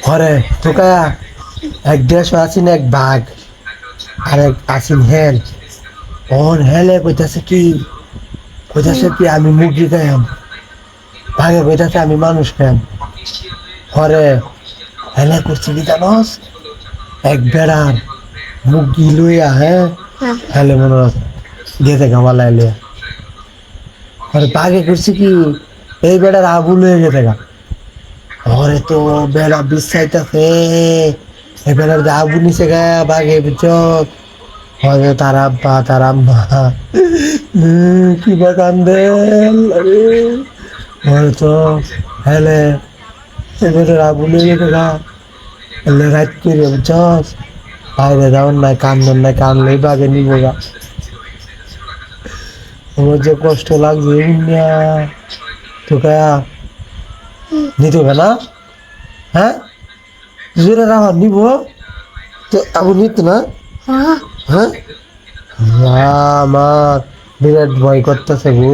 হরে তোকা এক দেশ আছেন এক বাঘ আর এক আছেন হেল ওর হেলে কইতাছে কি আমি মুরগি খাইম ভাগে কইতাছে আমি মানুষ খাইম হরে হেলে করছি কি জানোস এক বেড়ার মুরগি লইয়া হেলে মনে গেছে গামালা লইয়া হরে বাঘে করছি কি এই বেড়ার আগুন হয়ে গেছে গা ওরে তো বেড়া বিশ্বাইতাছে এই বেড়ার যে আগুন নিচে গা বাঘে বুঝছত হয় তার আব্বা তার আম্মা কি বা কান্দে আরে ওরে তো হেলে এই বেড়ার আগুন হয়ে গেছে গা হেলে রাত করে বুঝছস বাইরে যাওয়ার নাই কান্দন নাই কানলেই বাঘে নিব গা আমার যে কষ্ট লাগছে তোকে নিতে হবে না হ্যাঁ জোরে রাখা নিব তো আবু নিত না হ্যাঁ আমার বিরাট ভয় করতেছে গো